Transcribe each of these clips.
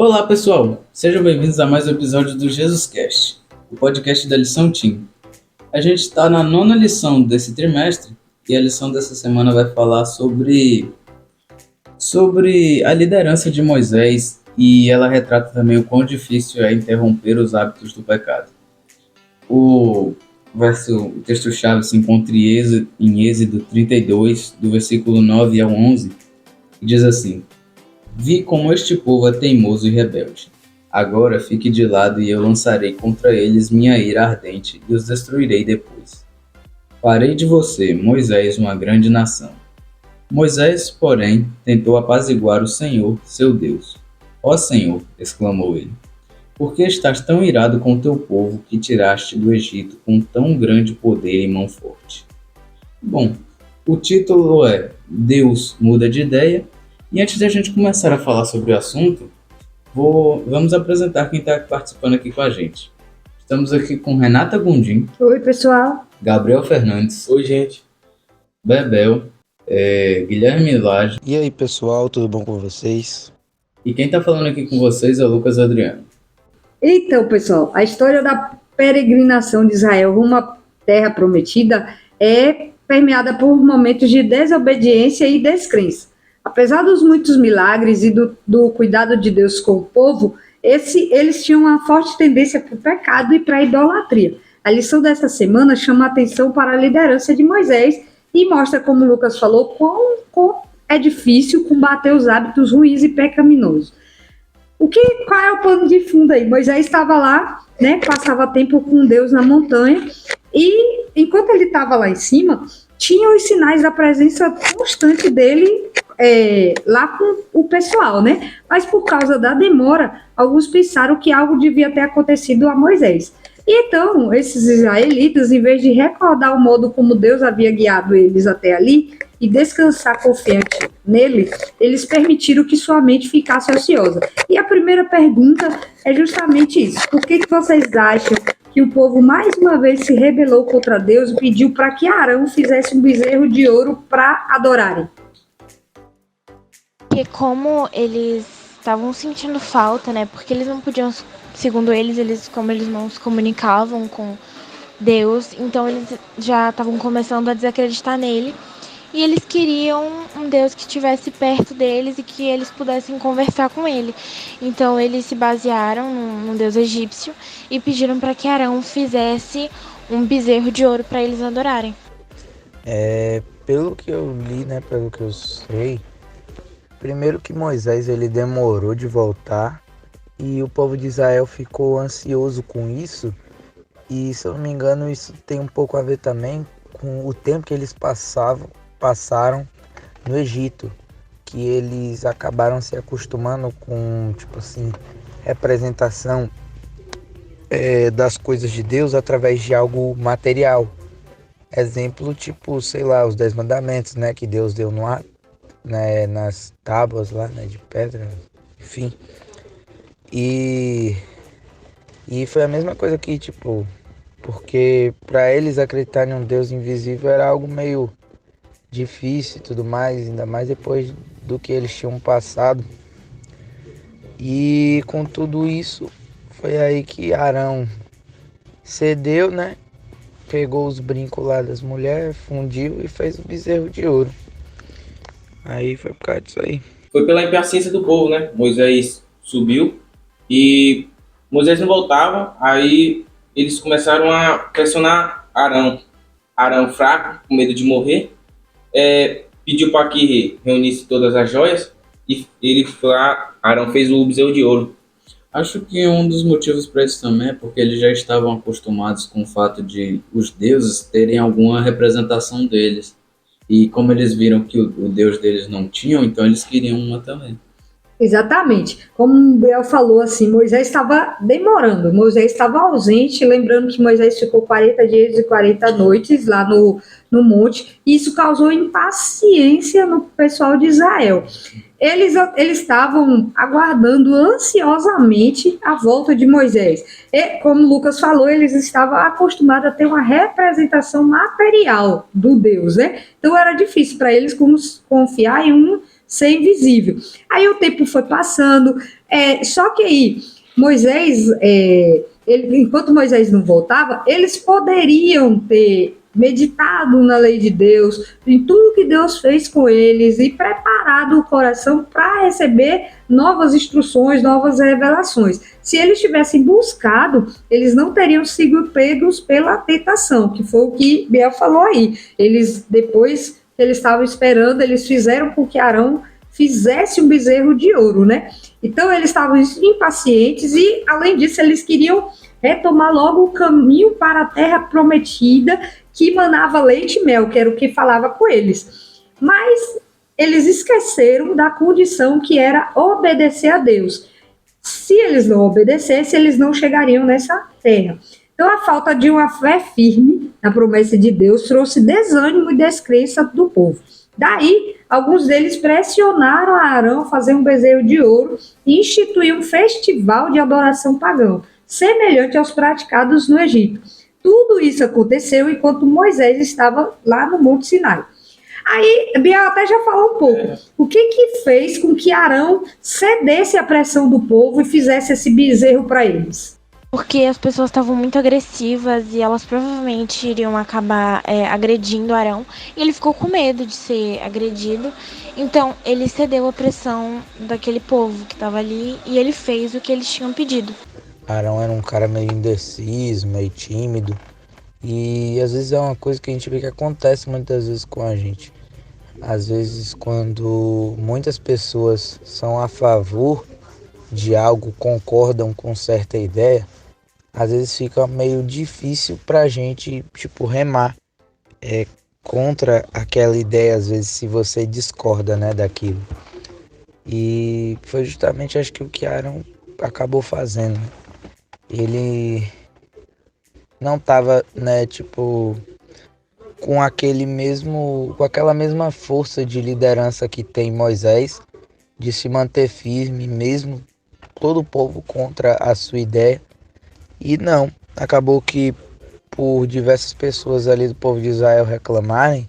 Olá pessoal, sejam bem-vindos a mais um episódio do JesusCast, o podcast da lição Team. A gente está na 9ª lição desse trimestre e a lição dessa semana vai falar sobre a liderança de Moisés e ela retrata também o quão difícil é interromper os hábitos do pecado. O texto-chave se encontra em Êxodo 32, do versículo 9 ao 11, e diz assim: Vi como este povo é teimoso e rebelde. Agora fique de lado e eu lançarei contra eles minha ira ardente e os destruirei depois. Farei de você, Moisés, uma grande nação. Moisés, porém, tentou apaziguar o Senhor, seu Deus. Ó Senhor, exclamou ele, por que estás tão irado com o teu povo que tiraste do Egito com tão grande poder e mão forte? Bom, o título é Deus muda de ideia. E antes de a gente começar a falar sobre o assunto, vamos apresentar quem está participando aqui com a gente. Estamos aqui com Renata Gondim. Oi, pessoal. Gabriel Fernandes. Oi, gente. Bebel. Guilherme Lage. E aí, pessoal, tudo bom com vocês? E quem está falando aqui com vocês é o Lucas Adriano. Então, pessoal, a história da peregrinação de Israel rumo à Terra Prometida é permeada por momentos de desobediência e descrença. Apesar dos muitos milagres e do cuidado de Deus com o povo, eles tinham uma forte tendência para o pecado e para a idolatria. A lição dessa semana chama a atenção para a liderança de Moisés e mostra, como o Lucas falou, quão é difícil combater os hábitos ruins e pecaminosos. Qual é o pano de fundo aí? Moisés estava lá, né, passava tempo com Deus na montanha e, enquanto ele estava lá em cima, tinham os sinais da presença constante dele lá com o pessoal, né? Mas por causa da demora, alguns pensaram que algo devia ter acontecido a Moisés. E então, esses israelitas, em vez de recordar o modo como Deus havia guiado eles até ali e descansar confiante nele, eles permitiram que sua mente ficasse ociosa. E a primeira pergunta é justamente isso. Por que vocês acham que o povo mais uma vez se rebelou contra Deus e pediu para que Arão fizesse um bezerro de ouro para adorarem? Porque como eles estavam sentindo falta, né? Porque eles não podiam, segundo eles como eles não se comunicavam com Deus, então eles já estavam começando a desacreditar nele. E eles queriam um Deus que estivesse perto deles e que eles pudessem conversar com ele. Então eles se basearam num Deus egípcio e pediram para que Arão fizesse um bezerro de ouro para eles adorarem. Pelo que eu li, né, pelo que eu sei, primeiro que Moisés ele demorou de voltar e o povo de Israel ficou ansioso com isso. E se eu não me engano, isso tem um pouco a ver também com o tempo que eles passaram no Egito, que eles acabaram se acostumando com, tipo assim, representação das coisas de Deus através de algo material. Exemplo, tipo, sei lá, os 10 mandamentos, né, que Deus deu nas tábuas lá, né, de pedra, enfim. E foi a mesma coisa que, tipo, porque para eles acreditarem em um Deus invisível era algo meio difícil e tudo mais, ainda mais depois do que eles tinham passado. E com tudo isso, foi aí que Arão cedeu, né? Pegou os brincos lá das mulheres, fundiu e fez o bezerro de ouro. Aí foi por causa disso aí. Foi pela impaciência do povo, né? Moisés subiu e Moisés não voltava, aí eles começaram a pressionar Arão. Arão fraco, com medo de morrer, pediu para que reunisse todas as joias e Arão fez o bezerro de ouro. Acho que um dos motivos para isso também é porque eles já estavam acostumados com o fato de os deuses terem alguma representação deles. E como eles viram que o Deus deles não tinham, então eles queriam uma também. Exatamente. Como o Biel falou, assim, Moisés estava demorando, Moisés estava ausente, lembrando que Moisés ficou 40 dias e 40 noites lá no monte, e isso causou impaciência no pessoal de Israel. Eles estavam aguardando ansiosamente a volta de Moisés. E, como o Lucas falou, eles estavam acostumados a ter uma representação material do Deus, né? Então era difícil para eles confiar em um ser invisível. Aí o tempo foi passando, Só que aí, Moisés, enquanto Moisés não voltava, eles poderiam ter meditado na lei de Deus, em tudo que Deus fez com eles e preparado o coração para receber novas instruções, novas revelações. Se eles tivessem buscado, eles não teriam sido pegos pela tentação, que foi o que Biel falou aí. Eles, depois que eles estavam esperando, eles fizeram com que Arão fizesse um bezerro de ouro, né? Então eles estavam impacientes e, além disso, eles queriam retomar logo o caminho para a terra prometida, que manava leite e mel, que era o que falava com eles. Mas eles esqueceram da condição que era obedecer a Deus. Se eles não obedecessem, eles não chegariam nessa terra. Então, a falta de uma fé firme na promessa de Deus trouxe desânimo e descrença do povo. Daí, alguns deles pressionaram a Arão a fazer um bezerro de ouro e instituir um festival de adoração pagão, semelhante aos praticados no Egito. Tudo isso aconteceu enquanto Moisés estava lá no Monte Sinai. Aí, Biel até já falou um pouco. O que fez com que Arão cedesse à pressão do povo e fizesse esse bezerro para eles? Porque as pessoas estavam muito agressivas e elas provavelmente iriam acabar agredindo Arão. E ele ficou com medo de ser agredido. Então, ele cedeu à pressão daquele povo que estava ali e ele fez o que eles tinham pedido. Arão era um cara meio indeciso, meio tímido. E às vezes é uma coisa que a gente vê que acontece muitas vezes com a gente. Às vezes, quando muitas pessoas são a favor de algo, concordam com certa ideia, às vezes fica meio difícil pra gente, remar contra aquela ideia, às vezes, se você discorda, né, daquilo. E foi justamente, acho que o que Arão acabou fazendo. Ele não estava, né, com aquela mesma força de liderança que tem Moisés, de se manter firme, mesmo todo o povo contra a sua ideia. E não, acabou que por diversas pessoas ali do povo de Israel reclamarem,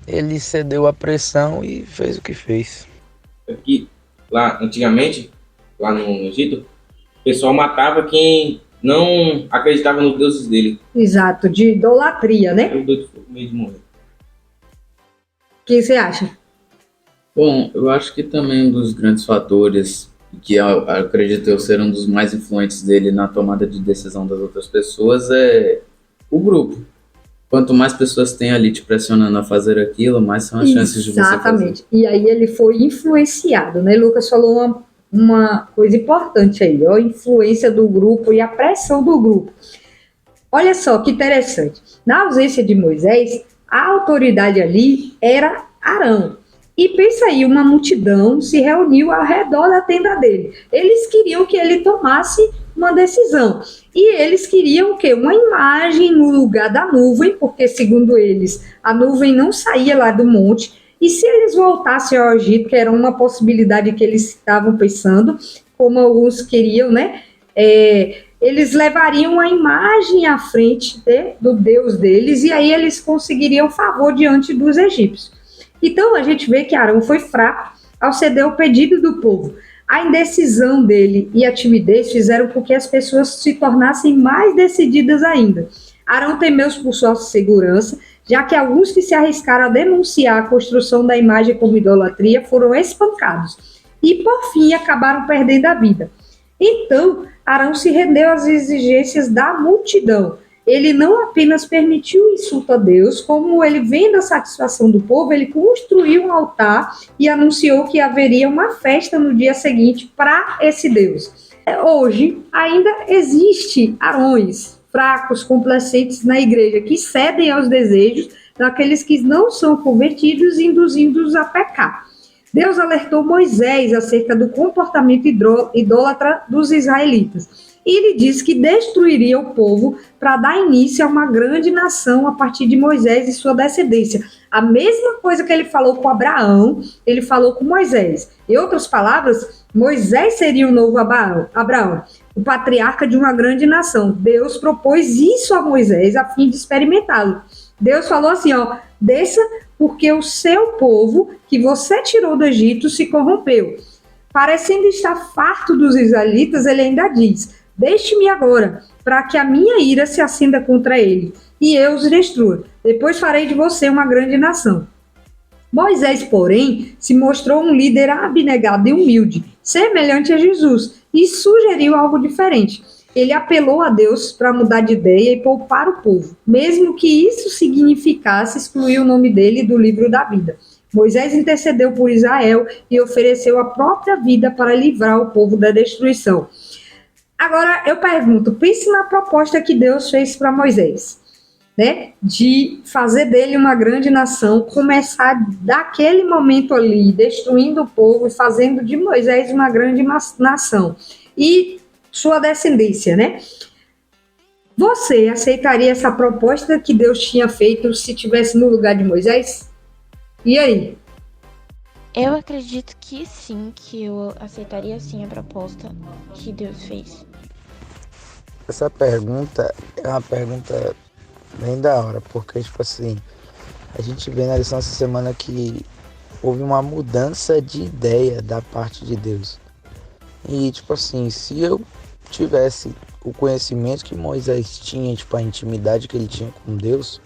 ele cedeu à pressão e fez o que fez. Aqui, lá antigamente, lá no Egito, o pessoal matava quem não acreditava nos deuses dele. Exato, de idolatria, né? Eu doido ficou com medo de morrer. O que você acha? Bom, eu acho que também um dos grandes fatores que eu acredito eu ser um dos mais influentes dele na tomada de decisão das outras pessoas é o grupo. Quanto mais pessoas tem ali te pressionando a fazer aquilo, mais são as chances de você fazer. Exatamente. E aí ele foi influenciado, né? Lucas falou uma coisa importante aí, a influência do grupo e a pressão do grupo. Olha só que interessante. Na ausência de Moisés, a autoridade ali era Arão. E pensa aí, uma multidão se reuniu ao redor da tenda dele. Eles queriam que ele tomasse uma decisão. E eles queriam o quê? Uma imagem no lugar da nuvem, porque, segundo eles, a nuvem não saía lá do monte. E se eles voltassem ao Egito, que era uma possibilidade que eles estavam pensando, como alguns queriam, né? Eles levariam a imagem à frente do Deus deles, e aí eles conseguiriam favor diante dos egípcios. Então, a gente vê que Arão foi fraco ao ceder ao pedido do povo. A indecisão dele e a timidez fizeram com que as pessoas se tornassem mais decididas ainda. Arão temeu por sua segurança, já que alguns que se arriscaram a denunciar a construção da imagem como idolatria foram espancados e, por fim, acabaram perdendo a vida. Então, Arão se rendeu às exigências da multidão. Ele não apenas permitiu o insulto a Deus, como ele, vendo a satisfação do povo, ele construiu um altar e anunciou que haveria uma festa no dia seguinte para esse Deus. Hoje, ainda existe Arões fracos, complacentes na igreja, que cedem aos desejos daqueles que não são convertidos, induzindo-os a pecar. Deus alertou Moisés acerca do comportamento idólatra dos israelitas. E ele disse que destruiria o povo para dar início a uma grande nação a partir de Moisés e sua descendência. A mesma coisa que ele falou com Abraão, ele falou com Moisés. Em outras palavras, Moisés seria o novo Abraão, o patriarca de uma grande nação. Deus propôs isso a Moisés a fim de experimentá-lo. Deus falou assim, desça porque o seu povo que você tirou do Egito se corrompeu. parecendo estar farto dos israelitas, ele ainda diz: deixe-me agora, para que a minha ira se acenda contra ele, e eu os destrua. Depois farei de você uma grande nação. Moisés, porém, se mostrou um líder abnegado e humilde, semelhante a Jesus, e sugeriu algo diferente. Ele apelou a Deus para mudar de ideia e poupar o povo, mesmo que isso significasse excluir o nome dele do livro da vida. Moisés intercedeu por Israel e ofereceu a própria vida para livrar o povo da destruição. Agora, eu pergunto, pense na proposta que Deus fez para Moisés, né? De fazer dele uma grande nação, começar daquele momento ali, destruindo o povo e fazendo de Moisés uma grande nação. E sua descendência, né? Você aceitaria essa proposta que Deus tinha feito se estivesse no lugar de Moisés? E aí? Eu acredito que sim, que eu aceitaria sim a proposta que Deus fez. Essa pergunta é uma pergunta bem da hora, porque, tipo assim, a gente vê na lição essa semana que houve uma mudança de ideia da parte de Deus. E, tipo assim, se eu tivesse o conhecimento que Moisés tinha, tipo, a intimidade que ele tinha com Deus,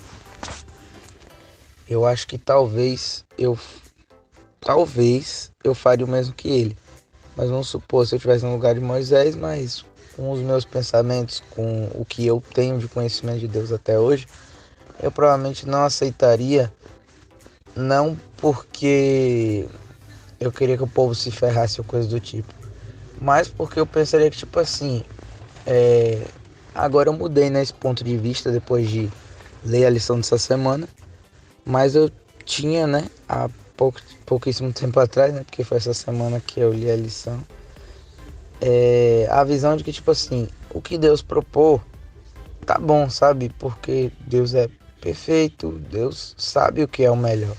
eu acho que talvez eu faria o mesmo que ele. Mas vamos supor, se eu estivesse no lugar de Moisés, mas com os meus pensamentos, com o que eu tenho de conhecimento de Deus até hoje, eu provavelmente não aceitaria, não porque eu queria que o povo se ferrasse ou coisa do tipo, mas porque eu pensaria que, tipo assim, agora eu mudei nesse ponto de vista depois de ler a lição dessa semana, mas eu tinha, né, há pouquíssimo tempo atrás, né, porque foi essa semana que eu li a lição, a visão de que, tipo assim, o que Deus propôs tá bom, sabe? Porque Deus é perfeito, Deus sabe o que é o melhor.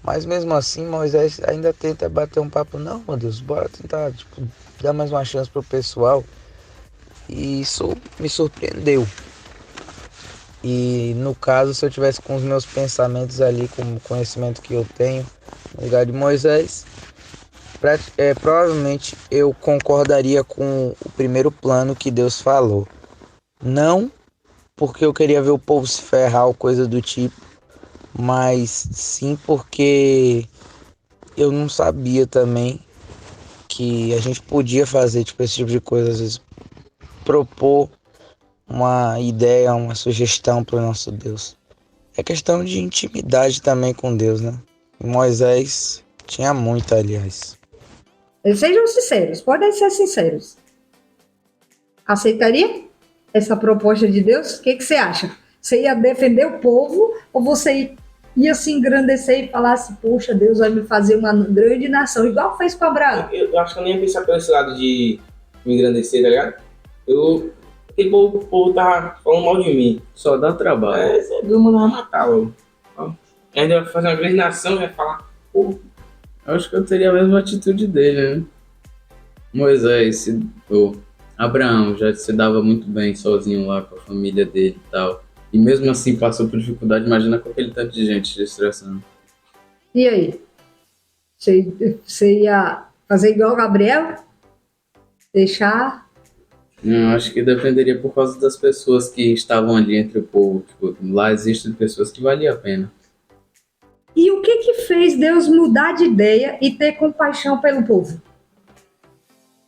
Mas mesmo assim, Moisés ainda tenta bater um papo. Não, meu Deus, bora tentar, tipo, dar mais uma chance pro pessoal. E isso me surpreendeu. E no caso, se eu tivesse com os meus pensamentos ali, com o conhecimento que eu tenho, no lugar de Moisés, provavelmente eu concordaria com o primeiro plano que Deus falou. Não porque eu queria ver o povo se ferrar ou coisa do tipo, mas sim porque eu não sabia também que a gente podia fazer tipo, esse tipo de coisa, às vezes propor uma ideia, uma sugestão para o nosso Deus. É questão de intimidade também com Deus, né? E Moisés tinha muito, aliás. Sejam sinceros, podem ser sinceros. Aceitaria essa proposta de Deus? O que você acha? Você ia defender o povo ou você ia se engrandecer e falar assim, poxa, Deus vai me fazer uma grande nação, igual fez com Abraão? Eu acho que eu nem ia pensar por esse lado de me engrandecer, tá ligado? Aquele povo tava falando mal de mim. Só dá trabalho. Deus mandava matar logo. Ainda vai fazer uma grande nação e vai falar, pô. Eu acho que eu teria a mesma atitude dele, né? Moisés, Abraão já se dava muito bem sozinho lá com a família dele e tal. E mesmo assim passou por dificuldade, imagina com aquele tanto de gente se estressando. E aí? Você ia fazer igual o Gabriel? Deixar? Não, acho que dependeria por causa das pessoas que estavam ali entre o povo. Tipo, lá existem pessoas que valiam a pena. E o que fez Deus mudar de ideia e ter compaixão pelo povo?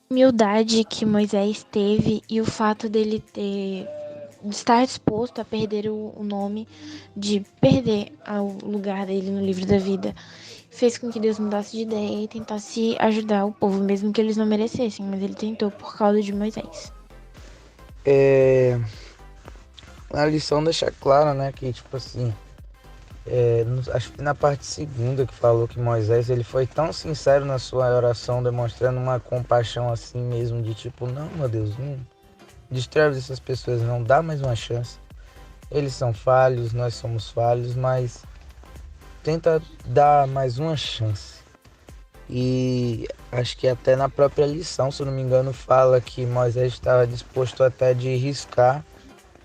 Humildade que Moisés teve e o fato dele de estar disposto a perder o nome, de perder o lugar dele no livro da vida, fez com que Deus mudasse de ideia e tentasse ajudar o povo, mesmo que eles não merecessem, mas ele tentou por causa de Moisés. A lição deixa claro, né, que tipo assim, acho que na parte segunda que falou que Moisés ele foi tão sincero na sua oração, demonstrando uma compaixão assim mesmo, de tipo, não, meu Deus, não destrói essas pessoas, não, dá mais uma chance. Eles são falhos, nós somos falhos, mas tenta dar mais uma chance. E acho que até na própria lição, se eu não me engano, fala que Moisés estava disposto até de riscar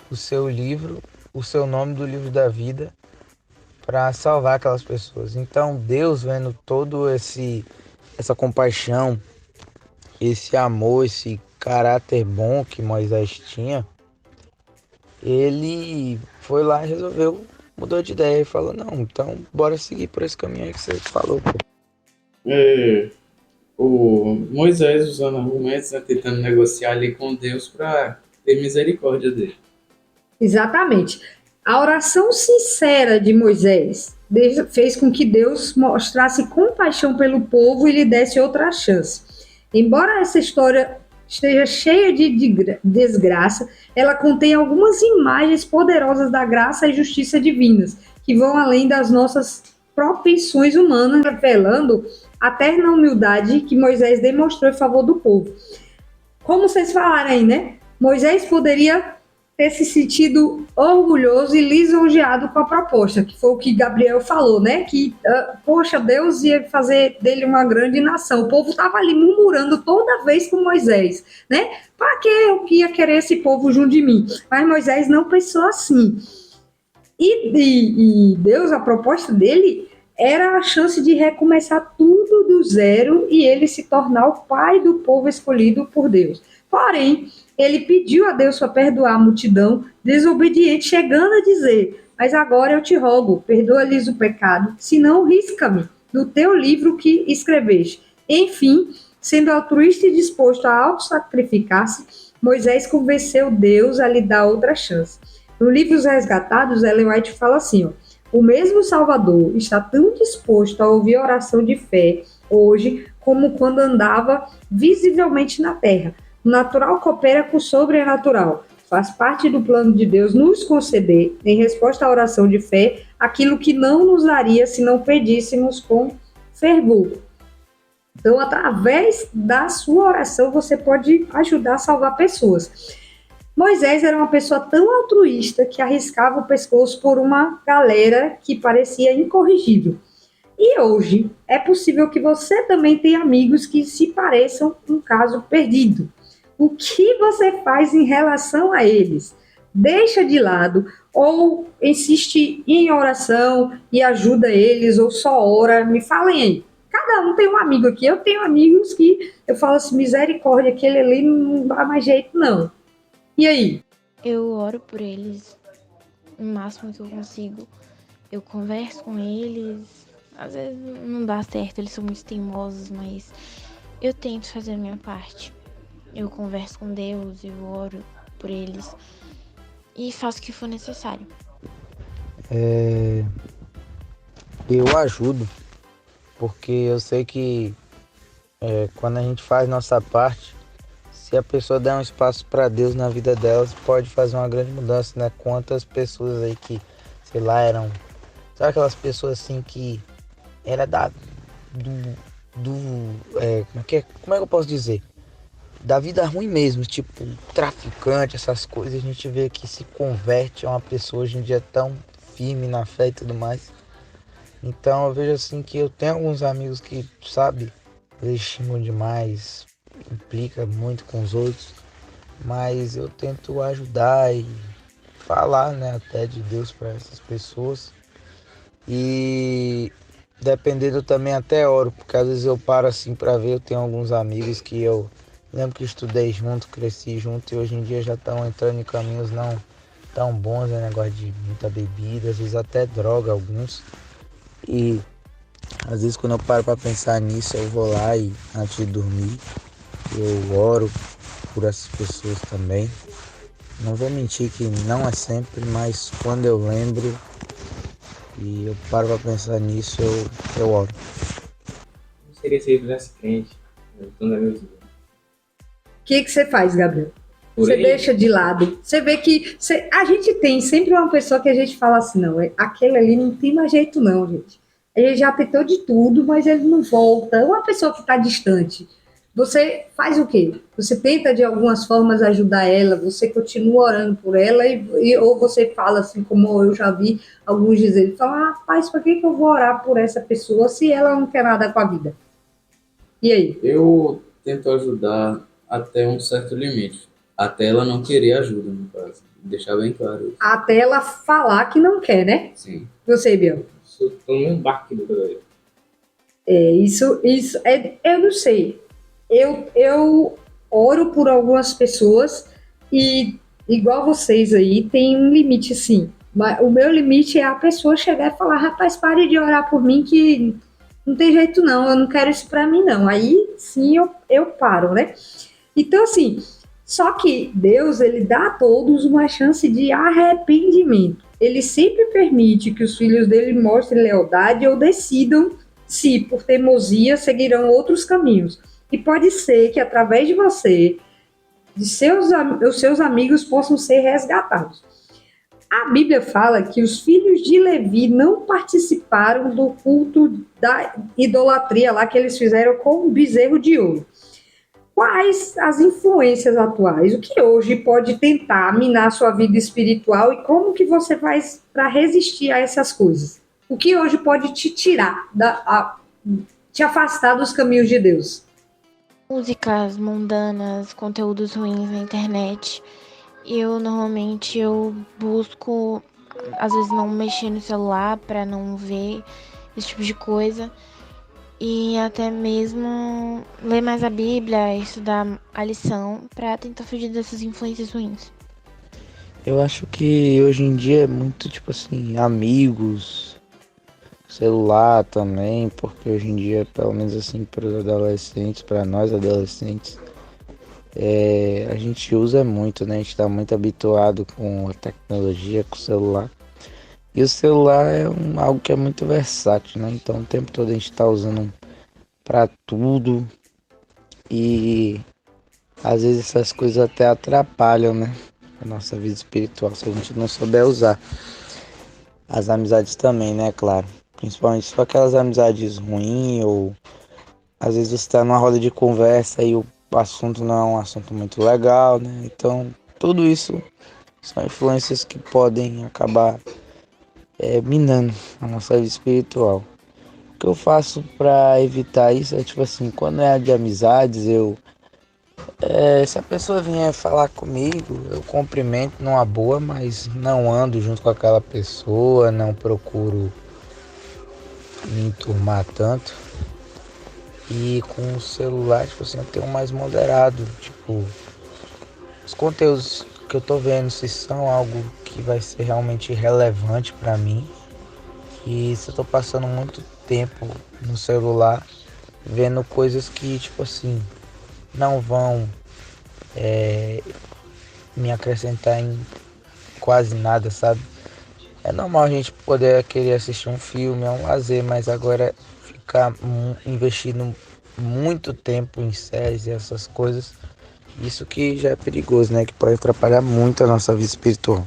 o seu livro, o seu nome do livro da vida, para salvar aquelas pessoas. Então Deus, vendo todo essa compaixão, esse amor, esse caráter bom que Moisés tinha, ele foi lá e resolveu, mudou de ideia e falou, não, então bora seguir por esse caminho aí que você falou, pô. É, o Moisés usando argumentos, né, tentando negociar ali com Deus para ter misericórdia dele. Exatamente. A oração sincera de Moisés fez com que Deus mostrasse compaixão pelo povo e lhe desse outra chance. Embora essa história esteja cheia de desgraça, ela contém algumas imagens poderosas da graça e justiça divinas, que vão além das nossas propensões humanas, revelando a terna humildade que Moisés demonstrou em favor do povo. Como vocês falaram aí, né? Moisés poderia ter se sentido orgulhoso e lisonjeado com a proposta, que foi o que Gabriel falou, né? Que, poxa, Deus ia fazer dele uma grande nação. O povo estava ali murmurando toda vez com Moisés, né? Para que eu ia querer esse povo junto de mim? Mas Moisés não pensou assim. E Deus, a proposta dele era a chance de recomeçar tudo do zero e ele se tornar o pai do povo escolhido por Deus. Porém, ele pediu a Deus para perdoar a multidão desobediente, chegando a dizer, mas agora eu te rogo, perdoa-lhes o pecado, senão risca-me do teu livro que escreveste. Enfim, sendo altruísta e disposto a auto-sacrificar-se, Moisés convenceu Deus a lhe dar outra chance. No livro Os Resgatados, Ellen White fala assim, ó, o mesmo Salvador está tão disposto a ouvir oração de fé hoje como quando andava visivelmente na terra. O natural coopera com o sobrenatural. Faz parte do plano de Deus nos conceder, em resposta à oração de fé, aquilo que não nos daria se não pedíssemos com fervor. Então, através da sua oração, você pode ajudar a salvar pessoas. Moisés era uma pessoa tão altruísta que arriscava o pescoço por uma galera que parecia incorrigível. E hoje, é possível que você também tenha amigos que se pareçam um caso perdido. O que você faz em relação a eles? Deixa de lado ou insiste em oração e ajuda eles ou só ora? Me falem aí. Cada um tem um amigo aqui. Eu tenho amigos que eu falo assim, misericórdia, aquele ali não dá mais jeito não. E aí? Eu oro por eles o máximo que eu consigo. Eu converso com eles. Às vezes não dá certo, eles são muito teimosos, mas eu tento fazer a minha parte. Eu converso com Deus, eu oro por eles e faço o que for necessário. Eu ajudo, porque eu sei que quando a gente faz nossa parte, se a pessoa der um espaço para Deus na vida delas, pode fazer uma grande mudança, né? Quantas pessoas aí que, sei lá, sabe aquelas pessoas assim que era como é que eu posso dizer? Da vida ruim mesmo, tipo traficante, essas coisas, a gente vê que se converte a uma pessoa hoje em dia tão firme na fé e tudo mais. Então eu vejo assim que eu tenho alguns amigos que, sabe, eles xingam demais, implica muito com os outros, mas eu tento ajudar e falar, né, até de Deus para essas pessoas. E dependendo eu também até oro, porque às vezes eu paro assim para ver, eu tenho alguns amigos que eu lembro que estudei junto, cresci junto e hoje em dia já estão entrando em caminhos não tão bons, né? Negócio de muita bebida, às vezes até droga alguns. E às vezes quando eu paro para pensar nisso, eu vou lá e antes de dormir, eu oro por essas pessoas também. Não vou mentir que não é sempre, mas quando eu lembro e eu paro para pensar nisso, eu oro. Não seria se ele tivesse crente. Então não é mesmo. O que você faz, Gabriel? Por Você aí? deixa de lado. Você vê que a gente tem sempre uma pessoa que a gente fala assim, não, aquele ali não tem mais jeito não, gente. Ele já tentou de tudo, mas ele não volta. Uma pessoa que está distante. Você faz o quê? Você tenta de algumas formas ajudar ela, você continua orando por ela ou você fala assim, como eu já vi alguns dizer, fala, rapaz, para que eu vou orar por essa pessoa se ela não quer nada com a vida? E aí? Eu tento ajudar até um certo limite. Até ela não querer ajuda, no caso. Deixar bem claro isso. Até ela falar que não quer, né? Sim. Você, Biel? Estou no mesmo barco aqui do galera. Isso eu não sei. eu oro por algumas pessoas e, igual vocês aí, tem um limite, sim. Mas o meu limite é a pessoa chegar e falar, rapaz, pare de orar por mim que não tem jeito não, eu não quero isso pra mim não. Aí, sim, eu paro, né? Então, assim, só que Deus, ele dá a todos uma chance de arrependimento. Ele sempre permite que os filhos dele mostrem lealdade ou decidam se, por teimosia, seguirão outros caminhos. E pode ser que, através de você, os seus amigos possam ser resgatados. A Bíblia fala que os filhos de Levi não participaram do culto da idolatria lá que eles fizeram com o bezerro de ouro. Quais as influências atuais? O que hoje pode tentar minar sua vida espiritual e como que você faz para resistir a essas coisas? O que hoje pode te tirar, te afastar dos caminhos de Deus? Músicas mundanas, conteúdos ruins na internet. Normalmente eu busco, às vezes, não mexer no celular para não ver esse tipo de coisa. E até mesmo ler mais a Bíblia, estudar a lição para tentar fugir dessas influências ruins. Eu acho que hoje em dia é muito tipo assim, amigos, celular também, porque hoje em dia, pelo menos assim, para os adolescentes, para nós adolescentes, a gente usa muito, né? A gente está muito habituado com a tecnologia, com o celular. E o celular é algo que é muito versátil, né? Então o tempo todo a gente está usando para tudo e às vezes essas coisas até atrapalham, né? A nossa vida espiritual, se a gente não souber usar. As amizades também, né? Claro. Principalmente só aquelas amizades ruins ou às vezes você está numa roda de conversa e o assunto não é um assunto muito legal, né? Então tudo isso são influências que podem acabar minando a nossa vida espiritual. O que eu faço para evitar isso é tipo assim, quando é de amizades, se a pessoa vier falar comigo, eu cumprimento numa boa, mas não ando junto com aquela pessoa, não procuro me enturmar tanto. E com o celular, tipo assim, eu tenho mais moderado, tipo, os conteúdos que eu tô vendo, se são algo que vai ser realmente relevante para mim. E se eu tô passando muito tempo no celular, vendo coisas que, tipo assim, não vão me acrescentar em quase nada, sabe? É normal a gente poder querer assistir um filme, é um lazer, mas agora ficar investindo muito tempo em séries e essas coisas, isso que já é perigoso, né? Que pode atrapalhar muito a nossa vida espiritual.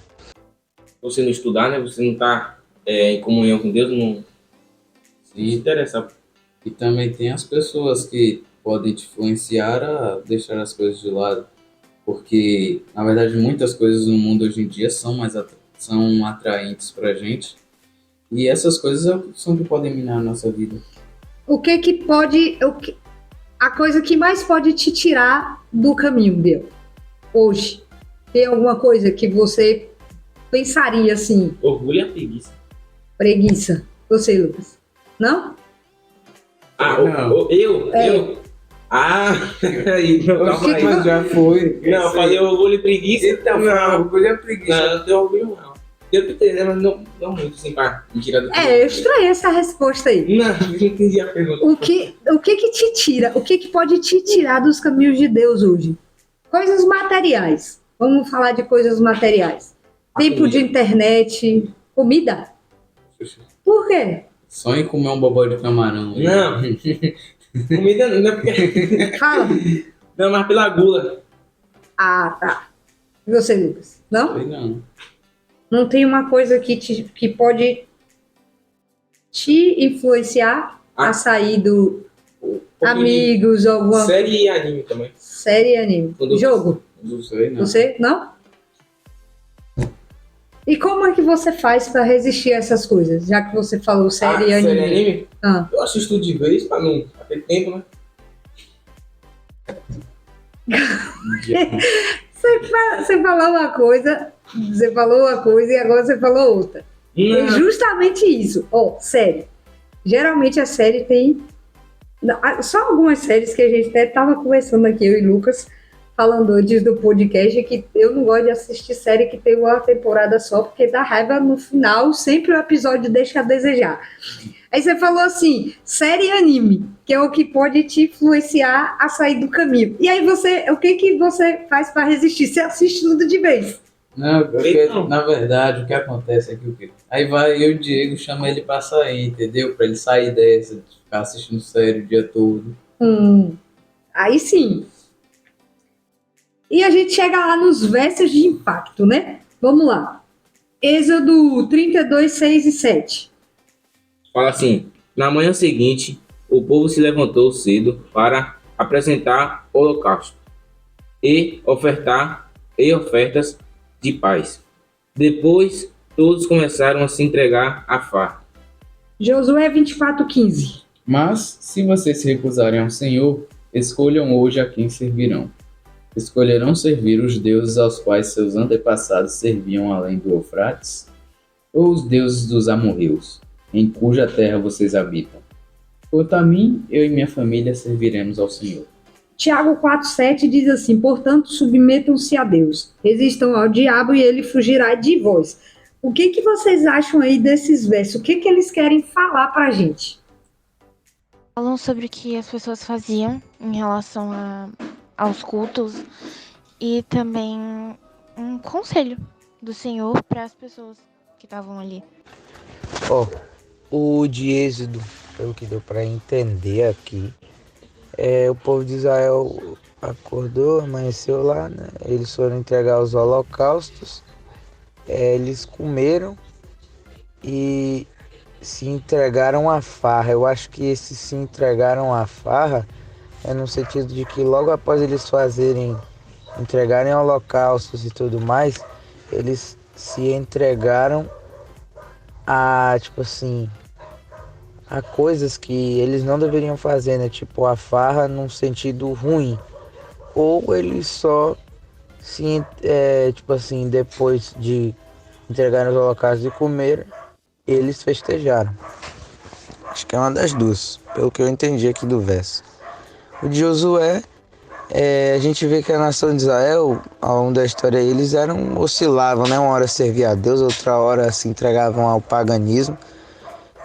Você não estudar, né? Você não tá em comunhão com Deus, não se interessa. E também tem as pessoas que podem te influenciar a deixar as coisas de lado. Porque, na verdade, muitas coisas no mundo hoje em dia são são atraentes pra gente. E essas coisas são que podem minar a nossa vida. A coisa que mais pode te tirar do caminho, Deus, hoje? Tem alguma coisa que você pensaria assim? Orgulho e preguiça. Preguiça. Você, Lucas? Não? Não. Eu? Aí, calma aí. Mas já foi. Não, eu falei orgulho e preguiça. Então, não, orgulho e preguiça. Não, não tenho orgulho não. Eu entendi, né? Mas não muito, assim, pra me tirar do Eu estranhei essa resposta aí. Não entendi a pergunta. O que te tira? O que pode te tirar dos caminhos de Deus hoje? Coisas materiais. Vamos falar de coisas materiais. Tempo de internet, comida. Por quê? Só em comer um bobó de camarão. Não. Comida não é porque... Fala. Não, mas pela gula. Ah, tá. E você, Lucas? Não? Sei não. Não tem uma coisa que pode te influenciar a sair do amigos, alguma série e anime também. série e anime. Jogo? Não sei, não. Você? Não? E como é que você faz para resistir a essas coisas? Já que você falou série e anime. Série e anime? Ah. Eu assisto de vez pra não ter tempo, né? Você falou uma coisa e agora você falou outra. É justamente isso. Série. Geralmente a série tem Só algumas séries que a gente até estava conversando aqui, eu e Lucas, falando antes do podcast, que eu não gosto de assistir série que tem uma temporada só, porque dá raiva no final, sempre o episódio deixa a desejar. Aí você falou assim, série e anime, que é o que pode te influenciar a sair do caminho. E aí o que você faz para resistir? Você assiste tudo de vez. Não, porque, na verdade, o que acontece é que o quê? Aí vai eu e o Diego, chama ele pra sair, entendeu? Pra ele sair dessa, de ficar assistindo série o dia todo. Aí sim. E a gente chega lá nos versos de impacto, né? Vamos lá. Êxodo 32, 6 e 7. Fala assim: na manhã seguinte, o povo se levantou cedo para apresentar holocausto e ofertas de paz. Depois, todos começaram a se entregar à farra. Josué 24, 15. Mas, se vocês se recusarem ao Senhor, escolham hoje a quem servirão. Escolherão servir os deuses aos quais seus antepassados serviam além do Eufrates? Ou os deuses dos amorreus, em cuja terra vocês habitam? Quanto a mim, eu e minha família serviremos ao Senhor. Tiago 4,7 diz assim, portanto, submetam-se a Deus, resistam ao diabo e ele fugirá de vós. O que vocês acham aí desses versos? O que eles querem falar pra gente? Falam sobre o que as pessoas faziam em relação aos cultos e também um conselho do Senhor para as pessoas que estavam ali. O de Êxodo, pelo que deu para entender aqui, o povo de Israel acordou, amanheceu lá, né? Eles foram entregar os holocaustos, eles comeram e se entregaram à farra. Eu acho que esses se entregaram à farra é no sentido de que logo após eles entregarem holocaustos e tudo mais, eles se entregaram a, tipo assim, a coisas que eles não deveriam fazer, né? Tipo, a farra num sentido ruim. Ou eles só tipo assim, depois de entregarem os holocaustos e comer, eles festejaram. Acho que é uma das duas, pelo que eu entendi aqui do verso. O de Josué, a gente vê que a nação de Israel, ao longo da história, eles oscilavam, né? Uma hora servia a Deus, outra hora se entregavam ao paganismo.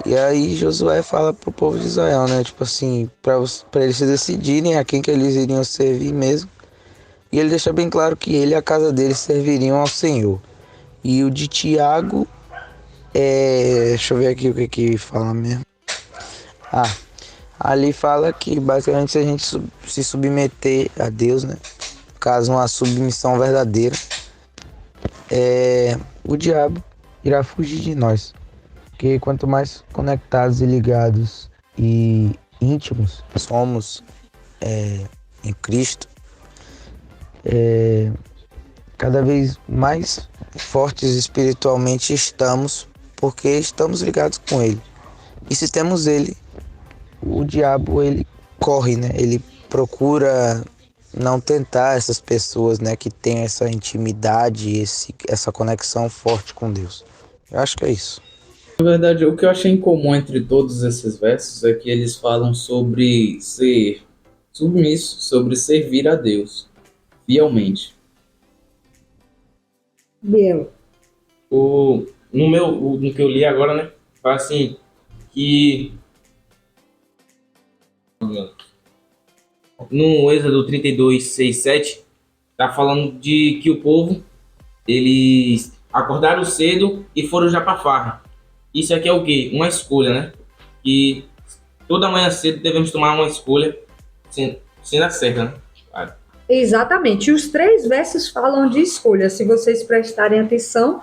E aí Josué fala pro povo de Israel, né? Tipo assim, para eles se decidirem a quem que eles iriam servir mesmo. E ele deixa bem claro que ele e a casa dele serviriam ao Senhor. E o de Tiago, deixa eu ver aqui o que fala mesmo. Ali fala que basicamente se a gente se submeter a Deus, né? No caso, uma submissão verdadeira, o diabo irá fugir de nós. Porque quanto mais conectados e ligados e íntimos somos em Cristo, cada vez mais fortes espiritualmente estamos, porque estamos ligados com Ele. E se temos Ele, o diabo ele corre, né? Ele procura não tentar essas pessoas, né, que têm essa intimidade, essa conexão forte com Deus. Eu acho que é isso. Na verdade, o que eu achei em comum entre todos esses versos é que eles falam sobre ser submisso, sobre servir a Deus fielmente. Biel. No que eu li agora, né? Fala assim que no Êxodo 32, 6, 7, tá falando de que o povo, eles acordaram cedo e foram já para farra. Isso aqui é o quê? Uma escolha, né? E toda manhã cedo devemos tomar uma escolha sendo a certa, né? Claro. Exatamente. Os 3 versos falam de escolha. Se vocês prestarem atenção,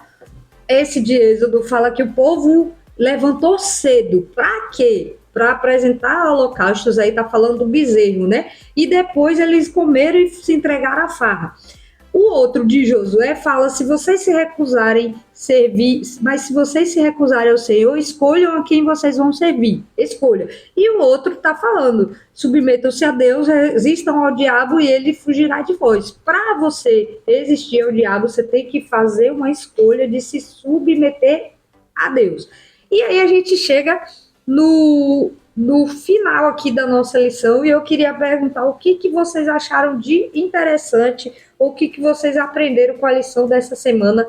esse de Êxodo fala que o povo levantou cedo. Para quê? Para apresentar holocaustos, aí tá falando do bezerro, né? E depois eles comeram e se entregaram à farra. O outro de Josué fala, se vocês se recusarem servir, mas se vocês se recusarem ao Senhor, escolham a quem vocês vão servir. Escolha. E o outro tá falando, submetam-se a Deus, resistam ao diabo e ele fugirá de vós. Para você resistir ao diabo, você tem que fazer uma escolha de se submeter a Deus. E aí a gente chega no no final aqui da nossa lição, e eu queria perguntar o que vocês acharam de interessante, ou o que vocês aprenderam com a lição dessa semana,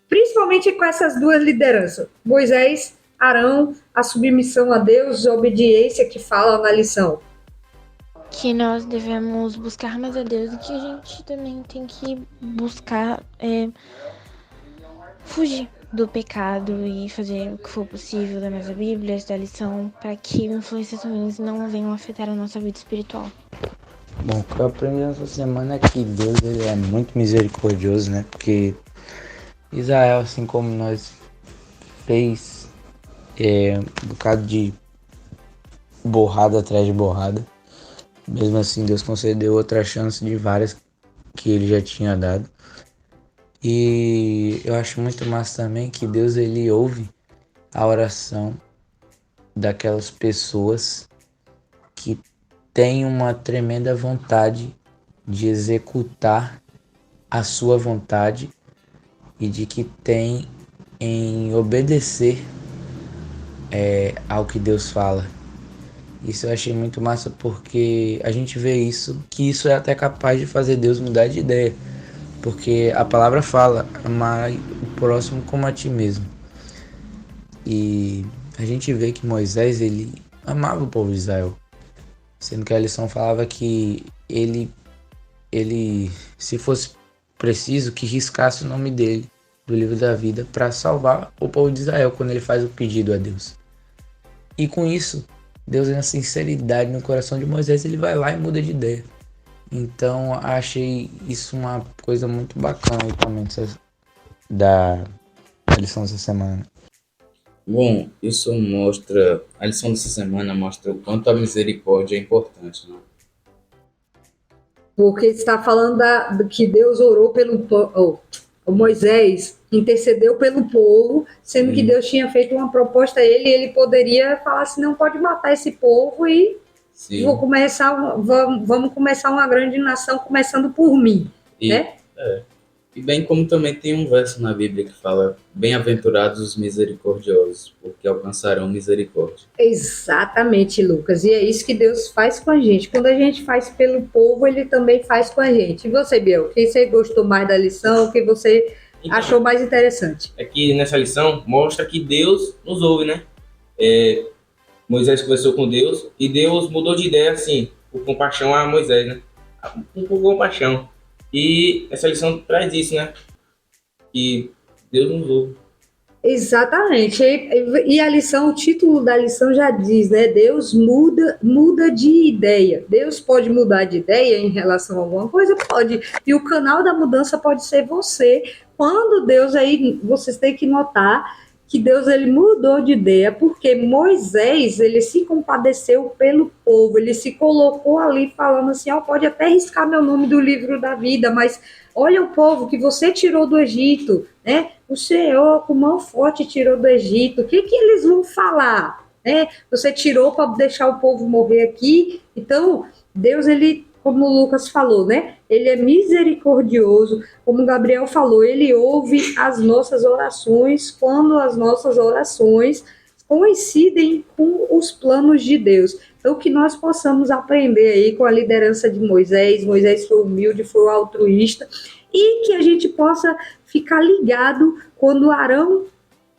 principalmente com essas duas lideranças, Moisés, Arão, a submissão a Deus, a obediência que fala na lição. Que nós devemos buscar mais a Deus e que a gente também tem que buscar fugir do pecado e fazer o que for possível da nossa Bíblia, da lição, para que influências ruins não venham afetar a nossa vida espiritual. Bom, o que eu aprendi nessa semana é que Deus ele é muito misericordioso, né? Porque Israel, assim como nós, fez um bocado de borrada atrás de borrada. Mesmo assim, Deus concedeu outra chance de várias que ele já tinha dado. E eu acho muito massa também que Deus ele ouve a oração daquelas pessoas que têm uma tremenda vontade de executar a sua vontade e de que tem em obedecer ao que Deus fala. Isso eu achei muito massa porque a gente vê isso, que isso é até capaz de fazer Deus mudar de ideia. Porque a palavra fala, amar o próximo como a ti mesmo. E a gente vê que Moisés, ele amava o povo de Israel. Sendo que a lição falava que ele se fosse preciso, que riscasse o nome dele do livro da vida para salvar o povo de Israel quando ele faz o pedido a Deus. E com isso, Deus, na sinceridade no coração de Moisés, ele vai lá e muda de ideia. Então, achei isso uma coisa muito bacana também da lição dessa semana. Bom, a lição dessa semana mostra o quanto a misericórdia é importante, não? Porque está falando que Deus orou pelo Moisés intercedeu pelo povo, sendo que Deus tinha feito uma proposta a ele, e ele poderia falar assim, não pode matar esse povo e vamos começar uma grande nação, começando por mim, né? E bem como também tem um verso na Bíblia que fala, bem-aventurados os misericordiosos, porque alcançarão misericórdia. Exatamente, Lucas, e é isso que Deus faz com a gente. Quando a gente faz pelo povo, ele também faz com a gente. E você, Biel, quem você gostou mais da lição, o que você achou mais interessante? É que nessa lição mostra que Deus nos ouve, né? Moisés conversou com Deus e Deus mudou de ideia, assim, por compaixão a Moisés, né? Por compaixão. E essa lição traz isso, né? Que Deus nos ouve. Exatamente. E a lição, o título da lição já diz, né? Deus muda de ideia. Deus pode mudar de ideia em relação a alguma coisa? Pode. E o canal da mudança pode ser você. Quando Deus aí, vocês têm que notar que Deus ele mudou de ideia, porque Moisés, ele se compadeceu pelo povo, ele se colocou ali falando assim, pode até riscar meu nome do livro da vida, mas olha o povo que você tirou do Egito, né? O Senhor com mão forte tirou do Egito, o que eles vão falar? Né? Você tirou para deixar o povo morrer aqui, então Deus, ele, como o Lucas falou, né? Ele é misericordioso, como o Gabriel falou, ele ouve as nossas orações quando as nossas orações coincidem com os planos de Deus. Então, que nós possamos aprender aí com a liderança de Moisés. Moisés foi humilde, foi altruísta, e que a gente possa ficar ligado quando Arão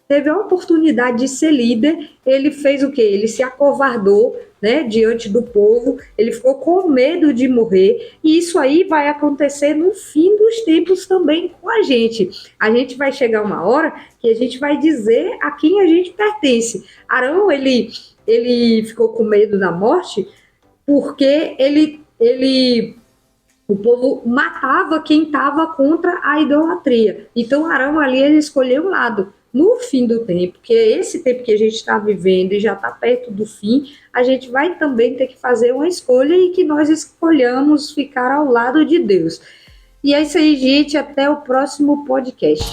teve a oportunidade de ser líder, ele fez o quê? Ele se acovardou, né, diante do povo, ele ficou com medo de morrer, e isso aí vai acontecer no fim dos tempos também com a gente. A gente vai chegar uma hora que a gente vai dizer a quem a gente pertence. Arão, ele ficou com medo da morte porque o povo matava quem estava contra a idolatria. Então Arão ali, ele escolheu um lado. No fim do tempo, que é esse tempo que a gente está vivendo e já está perto do fim, a gente vai também ter que fazer uma escolha e que nós escolhamos ficar ao lado de Deus. E é isso aí, gente. Até o próximo podcast.